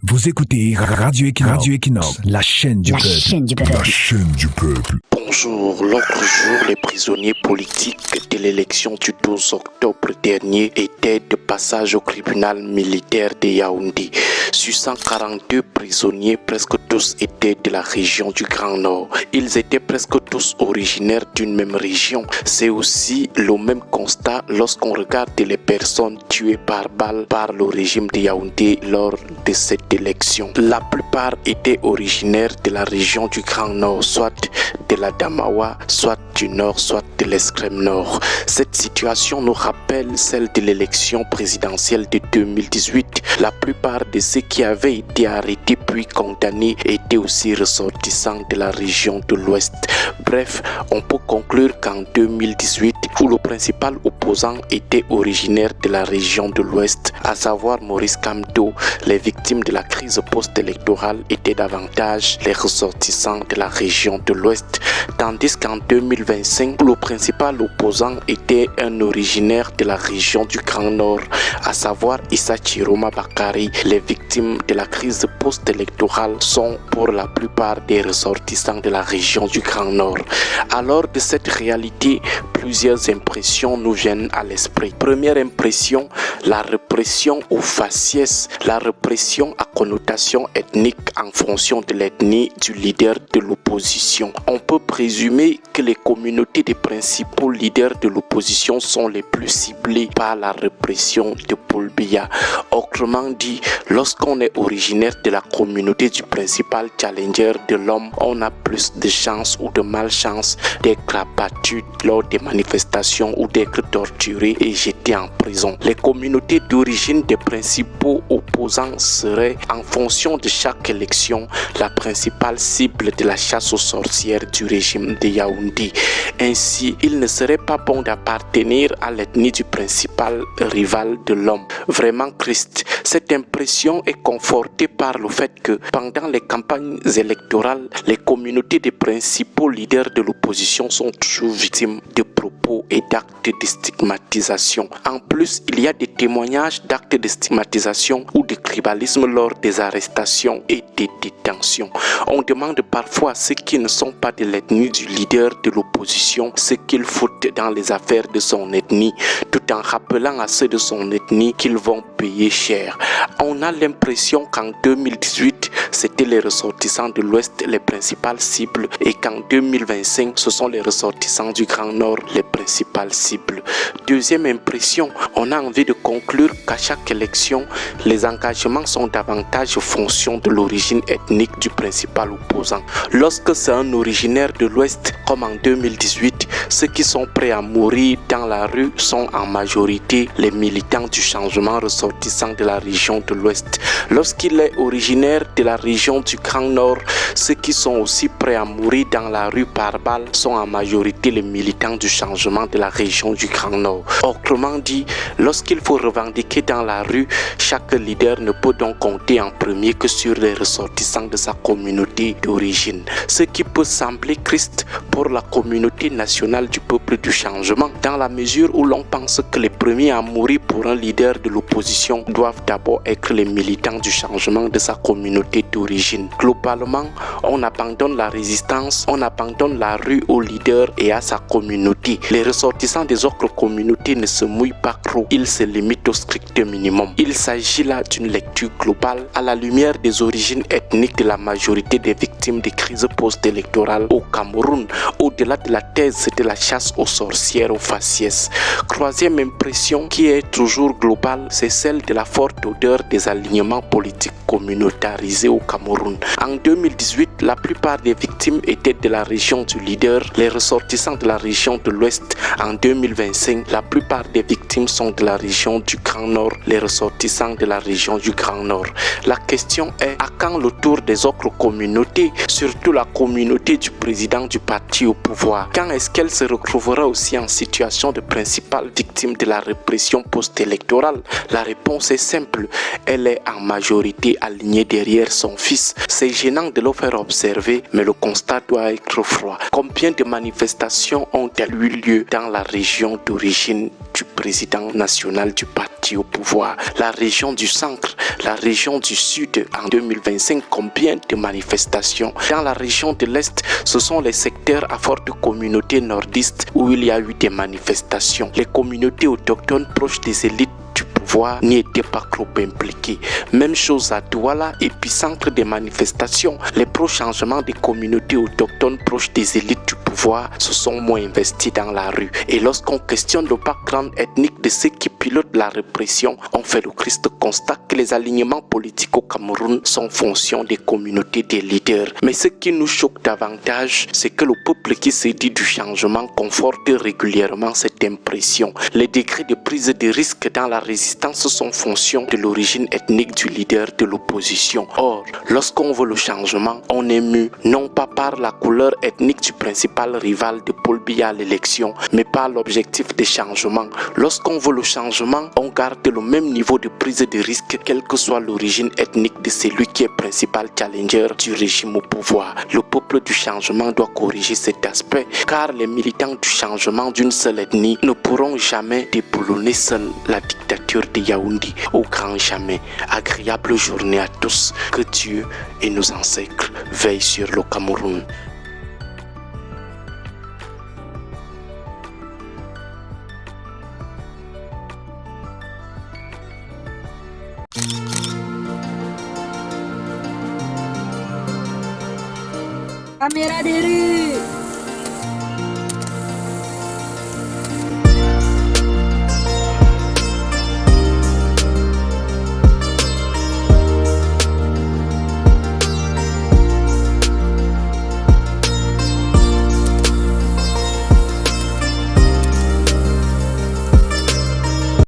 Vous écoutez Radio Equinox, la chaîne du peuple. La chaîne du peuple. Bonjour, l'autre jour, les prisonniers politiques de l'élection du 12 octobre dernier étaient de passage au tribunal militaire de Yaoundé. Sur 142 prisonniers, presque tous étaient de la région du Grand Nord. Ils étaient presque tous originaires d'une même région. C'est aussi le même constat lorsqu'on regarde les personnes tuées par balle par le régime de Yaoundé lors de cette élection. La plupart étaient originaires de la région du Grand Nord, soit de la Damawa, soit du Nord, soit de l'extrême Nord. Cette situation nous rappelle celle de l'élection présidentielle de 2018. La plupart de ceux qui avaient été arrêtés puis condamnés étaient aussi ressortissants de la région de l'Ouest. Bref, on peut conclure qu'en 2018, où le principal opposant était originaire de la région de l'Ouest, à savoir Maurice Kamto, les victimes de la crise post-électorale étaient davantage les ressortissants de la région de l'Ouest, tandis qu'en 2025, où le principal opposant était un originaire de la région du Grand Nord, à savoir Issa Chiroma Bakari, les victimes de la crise post-électorale sont pour la plupart des ressortissants de la région du Grand Nord. Alors de cette réalité, plusieurs impressions nous viennent à l'esprit. Première impression, la répression au faciès, la répression à connotation ethnique en fonction de l'ethnie du leader de l'opposition. On peut présumer que les communautés des principaux leaders de l'opposition sont les plus ciblées par la répression de Paul Biya. Autrement dit, lorsqu'on est originaire de la communauté du principal challenger de l'homme, on a plus de chance ou de malchance d'être abattu lors des manifestations ou d'être torturé et jeté en prison. Les communautés d'origine des principaux opposants seraient, en fonction de chaque élection, la principale cible de la chasse aux sorcières du régime de Yaoundé. Ainsi, il ne serait pas bon d'appartenir à l'ethnie du principal rival de l'homme. Vraiment triste. Cette impression est confortée par le fait que pendant les campagnes électorales, les communautés des principaux leaders de l'opposition sont toujours victimes de propos et d'actes de stigmatisation. En plus, il y a des témoignages d'actes de stigmatisation ou de tribalisme lors des arrestations et des détentions. On demande parfois à ceux qui ne sont pas de l'ethnie du leader de l'opposition ce qu'ils foutent dans les affaires de son ethnie, tout en rappelant à ceux de son ethnie qu'ils vont payer cher. On a l'impression qu'en 2018, c'était les ressortissants de l'Ouest les principales cibles et qu'en 2025, ce sont les ressortissants du Grand Nord les principales cibles. Deuxième impression, on a envie de conclure qu'à chaque élection, les engagements sont davantage en fonction de l'origine ethnique du principal opposant. Lorsque c'est un originaire de l'Ouest, comme en 2018, ceux qui sont prêts à mourir dans la rue sont en majorité les militants du changement ressortissants de la région de l'Ouest. Lorsqu'il est originaire de la région du Grand Nord, ceux qui sont aussi prêts à mourir dans la rue par balle sont en majorité les militants du changement de la région du Grand Nord. Autrement dit, lorsqu'il faut revendiquer dans la rue, chaque leader ne peut donc compter en premier que sur les ressortissants de sa communauté d'origine. Ce qui peut sembler triste pour la communauté nationale du peuple du changement, dans la mesure où l'on pense que les premiers à mourir pour un leader de l'opposition doivent d'abord être les militants du changement de sa communauté d'origine. Globalement, on abandonne la résistance, on abandonne la rue au leader et à sa communauté. Les ressortissants des autres communautés ne se mouillent pas trop, ils se limitent au strict minimum. Il s'agit là d'une lecture globale à la lumière des origines ethniques de la majorité des victimes des crises post-électorales au Cameroun, au-delà de la thèse de la chasse aux sorcières au faciès. Troisième impression qui est toujours globale, c'est celle de la forte odeur des alignements politiques communautarisés au Cameroun. En 2018, la plupart des victimes étaient de la région du leader, les ressortissants de la région de l'Ouest. En 2025, la plupart des victimes sont de la région du Grand Nord, les ressortissants de la région du Grand Nord. La question est, à quand le tour des autres communautés, surtout la communauté du président du parti au pouvoir? Quand est-ce qu'elle se retrouvera aussi en situation de principale victime de la répression post-électorale? La réponse est simple, elle est en majorité alignée derrière son fils. C'est gênant de le faire observer, mais le constat doit être froid. Combien de manifestations ont-elles eu lieu dans la région d'origine du président national du parti? parti au pouvoir. La région du centre, la région du sud en 2025, combien de manifestations? Dans la région de l'Est, ce sont les secteurs à forte communauté nordiste où il y a eu des manifestations. Les communautés autochtones proches des élites du pouvoir n'y étaient pas trop impliqués. Même chose à Douala, épicentre des manifestations. Les pro-changements des communautés autochtones proches des élites du pouvoir se sont moins investis dans la rue. Et lorsqu'on questionne le background ethnique de ceux qui pilotent la répression, on fait le triste constat que les alignements politiques au Cameroun sont fonction des communautés des leaders. Mais ce qui nous choque davantage, c'est que le peuple qui se dit du changement conforte régulièrement cette impression. Les degrés de prise de risque dans la résistance sont fonction de l'origine ethnique du leader de l'opposition. Or, lorsqu'on veut le changement, on est mu non pas par la couleur ethnique du principal rival de Paul Biya à l'élection, mais par l'objectif de changement. Lorsqu'on veut le changement, on garde le même niveau de prise de risque, quelle que soit l'origine ethnique de celui qui est principal challenger du régime au pouvoir. Le peuple du changement doit corriger cet aspect, car les militants du changement d'une seule ethnie ne pourront jamais déboulonner seuls la dictature de Yaoundé. Au grand jamais. Agréable journée à tous. Que Dieu et nos ancêtres veillent sur le Cameroun. Caméra des rues.